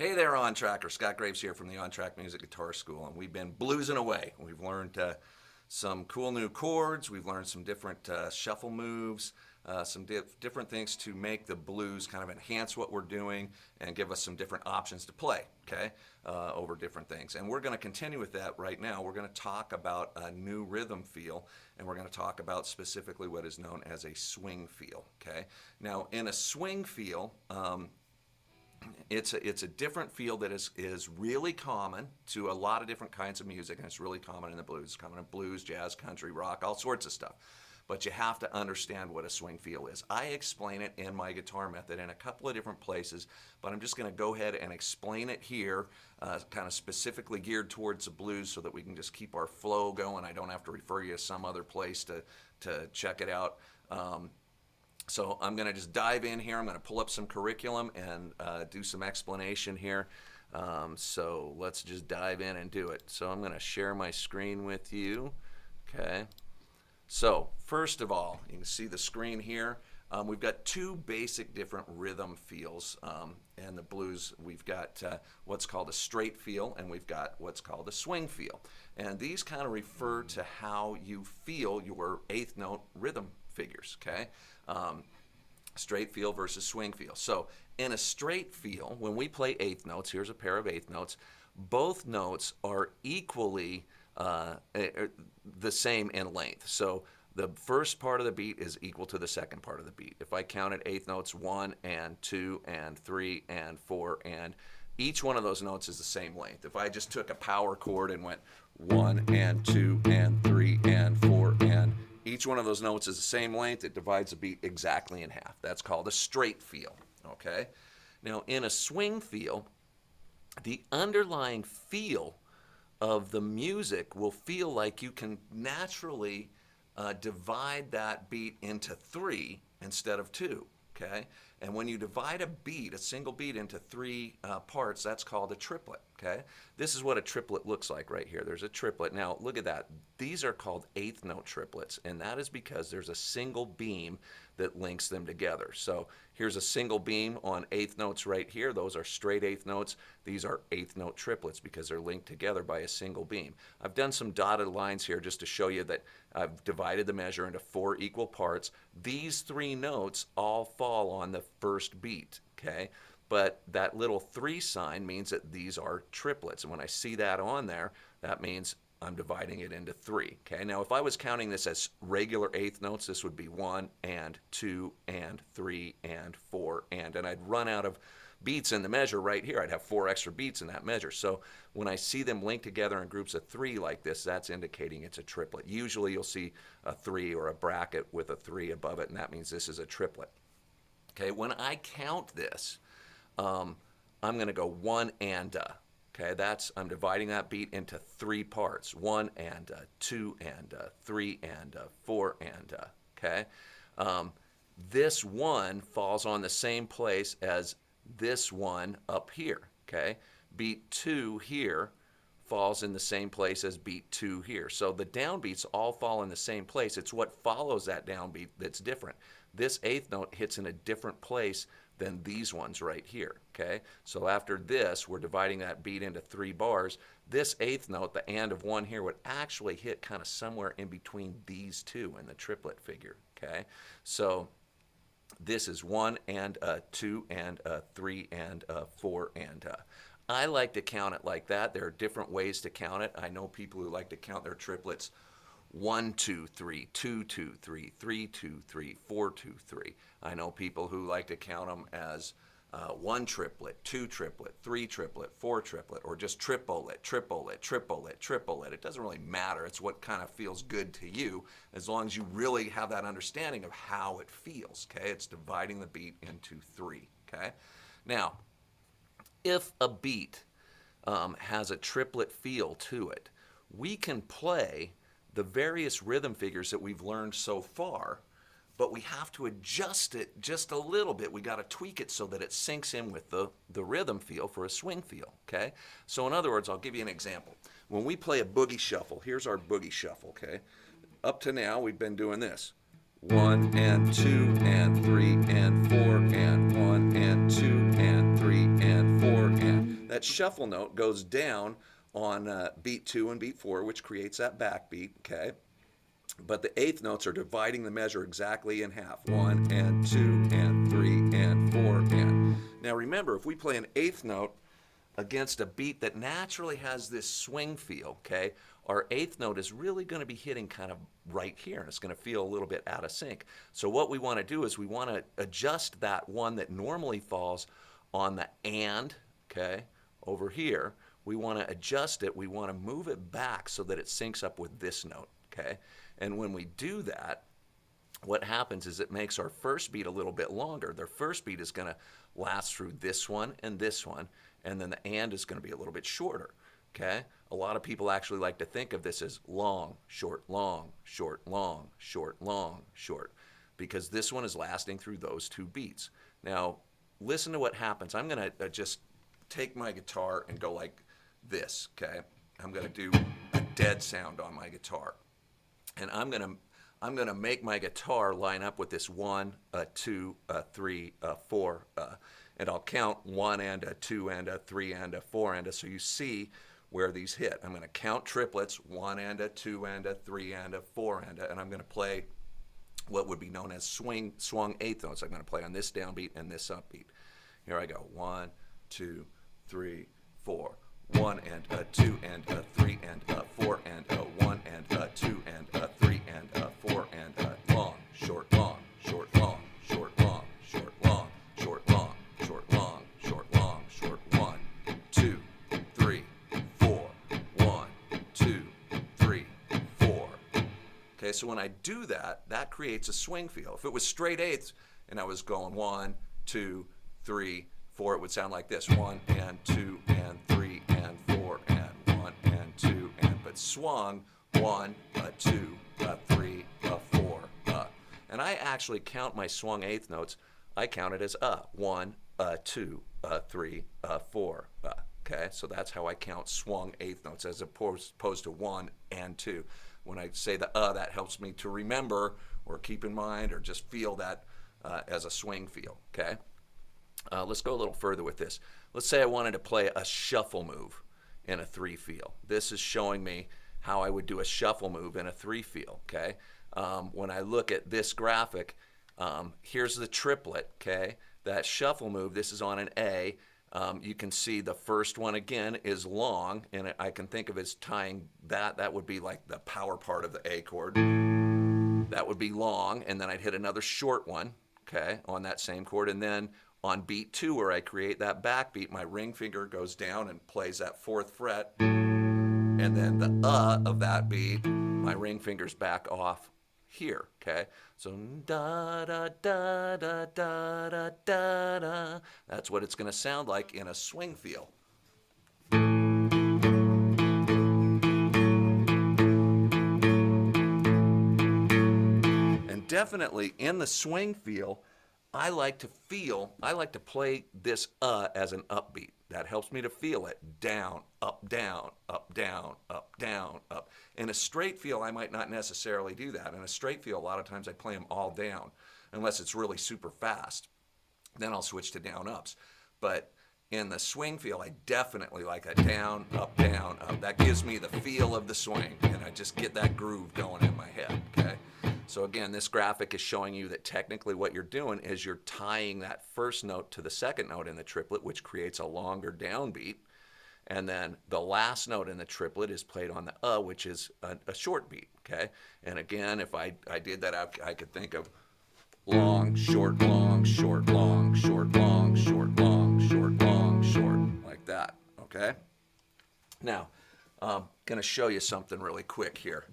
Hey there, On Tracker. Scott Graves here from the On Track Music Guitar School, and we've been bluesing away. We've learned some cool new chords. We've learned some different shuffle moves, some different things to make the blues kind of enhance what we're doing and give us some different options to play, okay, over different things. And we're going to continue with that right now. We're going to talk about a new rhythm feel, and we're going to talk about specifically what is known as a swing feel, okay? Now, in a swing feel, it's a different feel that is really common to a lot of different kinds of music, and it's really common in the blues. It's common in blues, jazz, country, rock, all sorts of stuff. But you have to understand what a swing feel is. I explain it in my guitar method in a couple of different places, but I'm just going to go ahead and explain it here, kind of specifically geared towards the blues so that we can just keep our flow going. I don't have to refer you to some other place to check it out. So I'm going to just dive in here. I'm going to pull up some curriculum and do some explanation here. So let's just dive in and do it. So I'm going to share my screen with you. Okay. So first of all, you can see the screen here. We've got two basic different rhythm feels. In the blues, we've got what's called a straight feel, and we've got what's called a swing feel. And these kind of refer to how you feel your eighth note rhythm figures, okay? Straight feel versus swing feel. So in a straight feel, when we play eighth notes, here's a pair of eighth notes, both notes are equally the same in length. So the first part of the beat is equal to the second part of the beat. If I counted eighth notes 1 and 2 and 3 and 4, and each one of those notes is the same length. If I just took a power chord and went 1 and 2 and 3 and 4 and each one of those notes is the same length, it divides the beat exactly in half. That's called a straight feel, okay? Now, in a swing feel, the underlying feel of the music will feel like you can naturally divide that beat into 3 instead of 2, okay? And when you divide a beat, a single beat, into 3 parts, that's called a triplet, okay? This is what a triplet looks like right here. There's a triplet. Now, look at that. These are called eighth note triplets, and that is because there's a single beam that links them together. So here's a single beam on eighth notes right here. Those are straight eighth notes. These are eighth note triplets because they're linked together by a single beam. I've done some dotted lines here just to show you that I've divided the measure into 4 equal parts. These 3 notes all fall on the first beat, okay? But that little 3 sign means that these are triplets. And when I see that on there, that means I'm dividing it into 3, okay? Now, if I was counting this as regular eighth notes, this would be 1 and 2 and 3 and 4 and I'd run out of beats in the measure right here. I'd have 4 extra beats in that measure. So when I see them linked together in groups of 3 like this, that's indicating it's a triplet. Usually you'll see a 3 or a bracket with a 3 above it, and that means this is a triplet. Okay, when I count this, I'm going to go 1 and okay, I'm dividing that beat into 3 parts. 1 and 2 and 3 and 4 and okay. This 1 falls on the same place as this one up here, okay. Beat 2 here falls in the same place as beat 2 here. So the downbeats all fall in the same place. It's what follows that downbeat that's different. This eighth note hits in a different place than these ones right here, okay? So after this, we're dividing that beat into 3 bars. This eighth note, the and of 1 here, would actually hit kind of somewhere in between these 2 in the triplet figure, okay? So this is 1 and 2 and 3 and 4 and I like to count it like that. There are different ways to count it. I know people who like to count their triplets 1, 2, 3, 2, 2, 3, 3, 2, 3, 4, 2, 3. I know people who like to count them as 1 triplet, 2 triplet, 3 triplet, 4 triplet, or just triplet, triplet, triplet, triplet. It doesn't really matter. It's what kind of feels good to you, as long as you really have that understanding of how it feels, okay? It's dividing the beat into 3, okay? Now, if a beat has a triplet feel to it, we can play the various rhythm figures that we've learned so far, but we have to adjust it just a little bit. We got to tweak it so that it syncs in with the rhythm feel for a swing feel, okay? So in other words, I'll give you an example. When we play a boogie shuffle, here's our boogie shuffle, okay? Up to now, we've been doing this. 1 and 2 and 3 and 4 and 1 and 2 and 3 and 4 and that shuffle note goes down on beat 2 and beat 4, which creates that backbeat, okay? But the eighth notes are dividing the measure exactly in half. 1 and 2 and 3 and 4 and. Now remember, if we play an eighth note against a beat that naturally has this swing feel, okay, our eighth note is really going to be hitting kind of right here, and it's going to feel a little bit out of sync. So what we want to do is we want to adjust that one that normally falls on the and, okay, over here. We want to adjust it. We want to move it back so that it syncs up with this note, okay? And when we do that, what happens is it makes our first beat a little bit longer. Their first beat is going to last through this one, and then the and is going to be a little bit shorter, okay? A lot of people actually like to think of this as long, short, long, short, long, short, long, short, because this one is lasting through those two beats. Now, listen to what happens. I'm going to just take my guitar and go like this, okay? I'm going to do a dead sound on my guitar. And I'm gonna make my guitar line up with this 1, 2, 3, 4, and I'll count 1 and a 2 and a 3 and a 4 and a, so you see where these hit. I'm gonna count triplets, 1 and a 2 and a 3 and a 4 and I'm gonna play what would be known as swung eighth notes. I'm gonna play on this downbeat and this upbeat. Here I go. 1, 2, 3, 4. 1 and a 2 and a 3 and a 4 and a 1 and a 2 and a 3 and a 4 and a long, short, long, short, long, short, long, short, long, short, long, short, long, short, long, short, 1, 2, 3, 4, 1, 2, 3, 4. Okay, so when I do that, that creates a swing feel. If it was straight eighths and I was going 1, 2, 3, 4, it would sound like this: 1 and 2 and 3 and 4 and 1 and 2 and, but swung 1, 2, 3, 4, and I actually count my swung eighth notes. I count it as 1, 2, 3, 4. Okay, so that's how I count swung eighth notes as opposed to 1 and 2. When I say the that helps me to remember or keep in mind or just feel that as a swing feel. Okay. Let's go a little further with this. Let's say I wanted to play a shuffle move in a 3 feel. This is showing me how I would do a shuffle move in a 3 feel, okay? When I look at this graphic, here's the triplet, okay? That shuffle move, this is on an A. You can see the first one again is long, and I can think of as tying that. That would be like the power part of the A chord. That would be long, and then I'd hit another short one, okay, on that same chord, and then on beat 2, where I create that backbeat, my ring finger goes down and plays that 4th fret. And then the of that beat, my ring finger's back off here, okay? So da da da da da da da da. That's what it's going to sound like in a swing feel. And definitely in the swing feel, I like to play this as an upbeat. That helps me to feel it. Down, up, down, up, down, up, down, up. In a straight feel, I might not necessarily do that. In a straight feel, a lot of times I play them all down, unless it's really super fast. Then I'll switch to down ups. But in the swing feel, I definitely like a down, up, down, up. That gives me the feel of the swing, and I just get that groove going in my head, okay? So again, this graphic is showing you that technically what you're doing is you're tying that first note to the second note in the triplet, which creates a longer downbeat. And then the last note in the triplet is played on the which is a short beat, okay? And again, if I did that, I could think of long, short, long, short, long, short, long, short, long, short, long, short, like that, okay? Now, I'm going to show you something really quick here.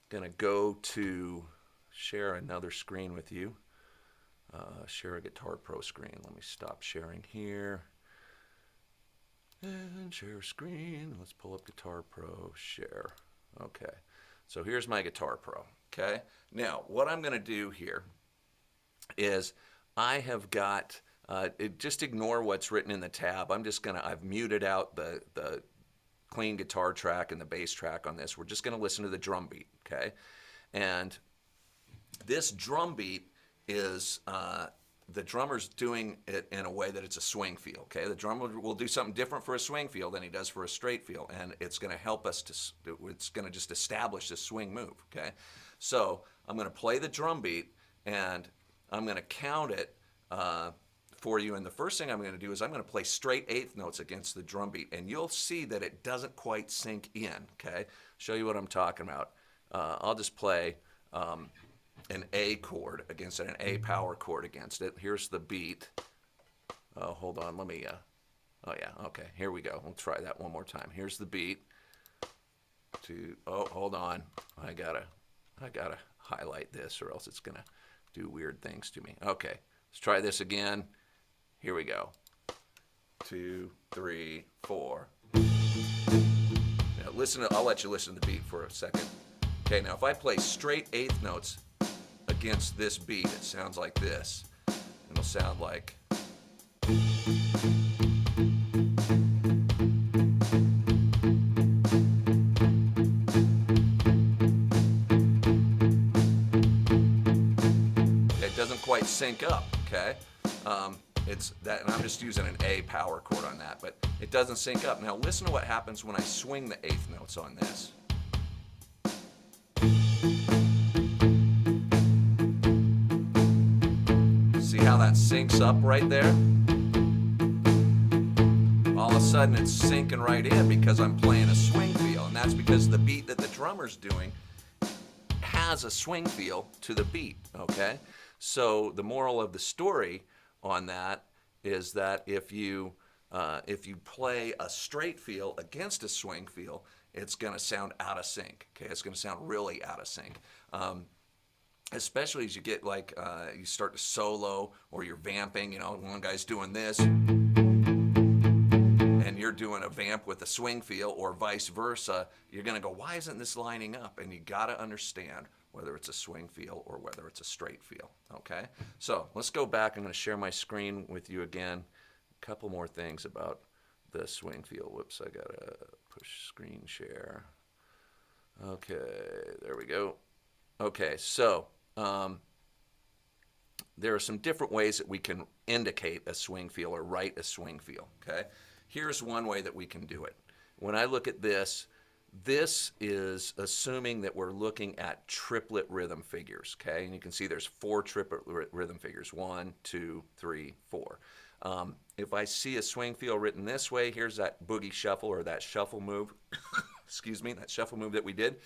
Going to go to share another screen with you. Share a Guitar Pro screen. Let me stop sharing here. And share screen. Let's pull up Guitar Pro, share. Okay. So here's my Guitar Pro. Okay. Now, what I'm going to do here is I have got, just ignore what's written in the tab. I've muted out the clean guitar track and the bass track on this. We're just going to listen to the drum beat. Okay. And this drum beat is the drummer's doing it in a way that it's a swing feel. Okay, the drummer will do something different for a swing feel than he does for a straight feel, and it's going to help us to. It's going to just establish this swing move. Okay, so I'm going to play the drum beat, and I'm going to count it for you. And the first thing I'm going to do is I'm going to play straight eighth notes against the drum beat, and you'll see that it doesn't quite sink in. Okay, show you what I'm talking about. I'll just play an A chord against it, an A power chord against it. Here's the beat. Hold on, let me. Oh yeah, okay. Here we go. We'll try that one more time. Here's the beat. Hold on. I gotta highlight this, or else it's gonna do weird things to me. Okay, let's try this again. Here we go. 2, 3, 4. Now listen. I'll let you listen to the beat for a second. Okay, now if I play straight eighth notes against this beat, it sounds like this. It'll sound like. It doesn't quite sync up, okay? It's that, and I'm just using an A power chord on that, but it doesn't sync up. Now listen to what happens when I swing the eighth notes on this. See how that syncs up right there? All of a sudden it's sinking right in because I'm playing a swing feel, and that's because the beat that the drummer's doing has a swing feel to the beat, okay? So the moral of the story on that is that if you play a straight feel against a swing feel, it's going to sound out of sync, okay? It's going to sound really out of sync. Especially as you get like, you start to solo or you're vamping, you know, one guy's doing this and you're doing a vamp with a swing feel, or vice versa, you're going to go, why isn't this lining up? And you got to understand whether it's a swing feel or whether it's a straight feel, okay? So let's go back. I'm going to share my screen with you again. A couple more things about the swing feel. Whoops, I got to push screen share. Okay, there we go. Okay, so there are some different ways that we can indicate a swing feel or write a swing feel, okay? Here's one way that we can do it. When I look at this, this is assuming that we're looking at triplet rhythm figures, okay? And you can see there's 4 triplet rhythm figures, 1, 2, 3, 4. If I see a swing feel written this way, here's that boogie shuffle or that shuffle move, excuse me, that shuffle move that we did.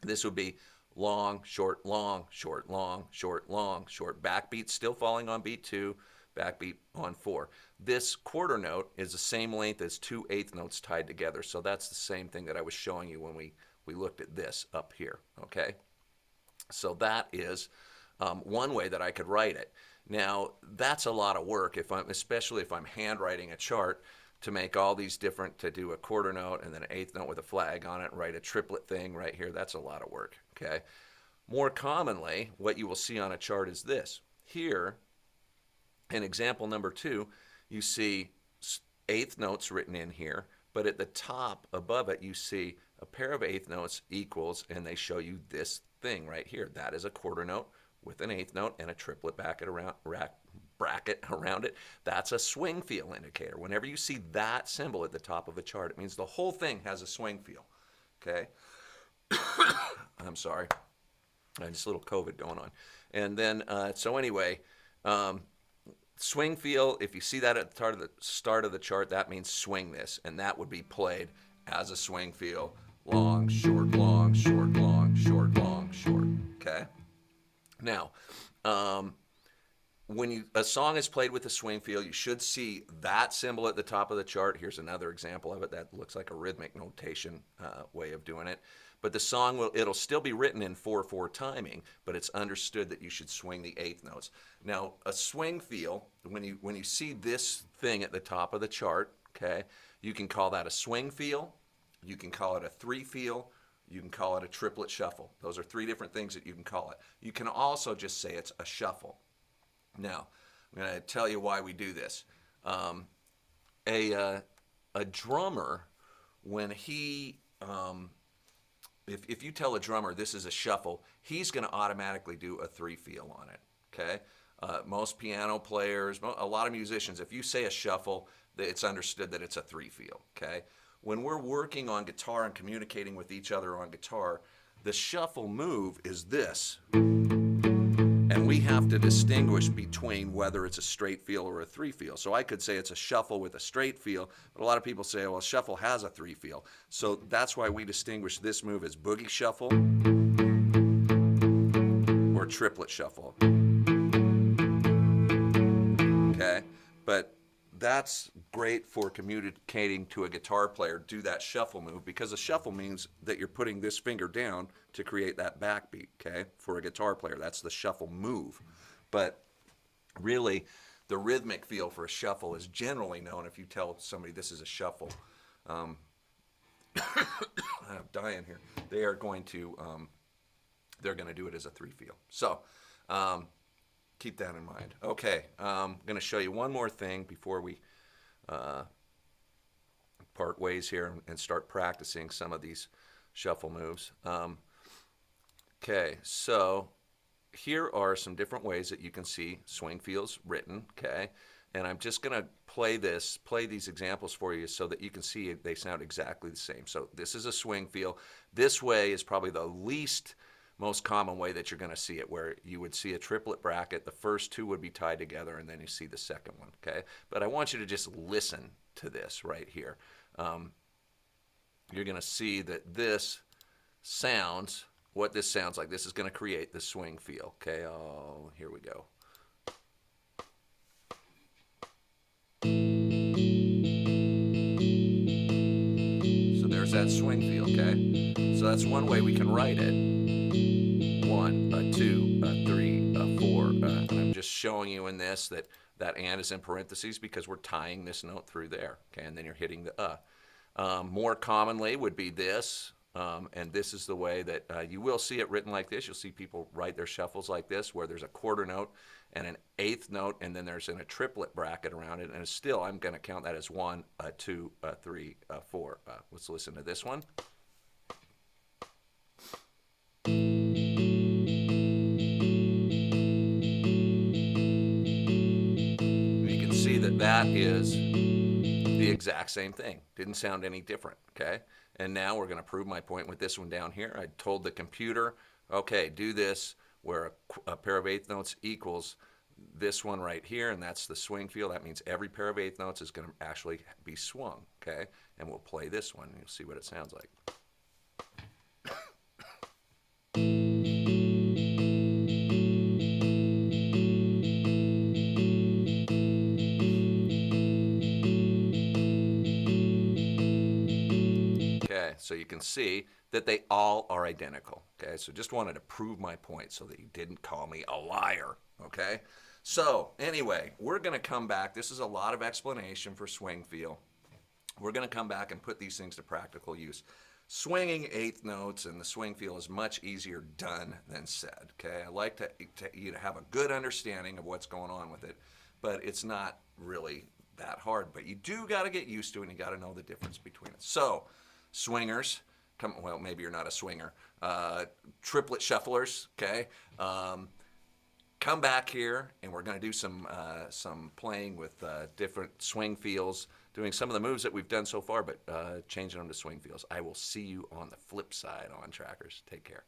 This would be long, short, long, short, long, short, long, short. Backbeat still falling on beat 2, backbeat on 4. This quarter note is the same length as 2 eighth notes tied together. So that's the same thing that I was showing you when we looked at this up here, okay? So that is one way that I could write it. Now, that's a lot of work, especially if I'm handwriting a chart, to make all these different, to do a quarter note and then an eighth note with a flag on it, write a triplet thing right here. That's a lot of work, okay? More commonly, what you will see on a chart is this. Here, in example number 2, you see eighth notes written in here, but at the top above it, you see a pair of eighth notes equals, and they show you this thing right here. That is a quarter note with an eighth note and a triplet bracket around it. That's a swing feel indicator. Whenever you see that symbol at the top of a chart, it means the whole thing has a swing feel, okay? I'm sorry. Just a little COVID going on. And then, so anyway, swing feel, if you see that at the start of the chart, that means swing this, and that would be played as a swing feel. Long, short, long, short, long, short, long, short, okay? Now, when a song is played with a swing feel, you should see that symbol at the top of the chart. Here's another example of it. That looks like a rhythmic notation way of doing it. But the song, it'll still be written in 4/4 timing, but it's understood that you should swing the eighth notes. Now, a swing feel, when you see this thing at the top of the chart, okay, you can call that a swing feel, you can call it a 3 feel, you can call it a triplet shuffle. Those are 3 different things that you can call it. You can also just say it's a shuffle. Now, I'm going to tell you why we do this. A drummer, when he, if you tell a drummer this is a shuffle, he's going to automatically do a 3 feel on it, okay? Most piano players, a lot of musicians, if you say a shuffle, it's understood that it's a 3-feel, okay? When we're working on guitar and communicating with each other on guitar, the shuffle move is this. And we have to distinguish between whether it's a straight feel or a 3-feel. So I could say it's a shuffle with a straight feel, but a lot of people say, well, shuffle has a 3-feel. So that's why we distinguish this move as boogie shuffle or triplet shuffle. Okay? But that's great for communicating to a guitar player, do that shuffle move, because a shuffle means that you're putting this finger down to create that backbeat, okay? For a guitar player, that's the shuffle move. But really, the rhythmic feel for a shuffle is generally known. If you tell somebody this is a shuffle, I'm dying here, they are going to, they're going to do it as a 3-feel. So, keep that in mind. Okay, I'm going to show you one more thing before we part ways here and start practicing some of these shuffle moves. Okay, so here are some different ways that you can see swing feels written, okay? And I'm just going to play these examples for you so that you can see they sound exactly the same. So this is a swing feel. This way is probably the most common way that you're going to see it, where you would see a triplet bracket. The first two would be tied together, and then you see the second one, okay? But I want you to just listen to this right here. You're going to see that this sounds, what this sounds like. This is going to create the swing feel, okay? Oh, here we go. So there's that swing feel, okay? So that's one way we can write it. 1, a 2, a 3, a 4. And I'm just showing you in this that and is in parentheses because we're tying this note through there. Okay, and then you're hitting the more commonly would be this, and this is the way that you will see it written like this. You'll see people write their shuffles like this, where there's a quarter note and an eighth note, and then there's a triplet bracket around it. And still, I'm going to count that as 1, a 2, a 3, a 4. Let's listen to this one. That is the exact same thing. Didn't sound any different, okay? And now we're going to prove my point with this one down here. I told the computer, okay, do this where a pair of eighth notes equals this one right here, and that's the swing feel. That means every pair of eighth notes is going to actually be swung, okay? And we'll play this one, and you'll see what it sounds like. So you can see that they all are identical, okay? So just wanted to prove my point so that you didn't call me a liar, okay? So anyway, we're going to come back. This is a lot of explanation for swing feel. We're going to come back and put these things to practical use. Swinging eighth notes and the swing feel is much easier done than said, okay? I like you to have a good understanding of what's going on with it, but it's not really that hard. But you do got to get used to it, and you got to know the difference between it. So, swingers, well, maybe you're not a swinger. Triplet shufflers, okay? Come back here, and we're going to do some playing with different swing feels, doing some of the moves that we've done so far, but changing them to swing feels. I will see you on the flip side on Trackers. Take care.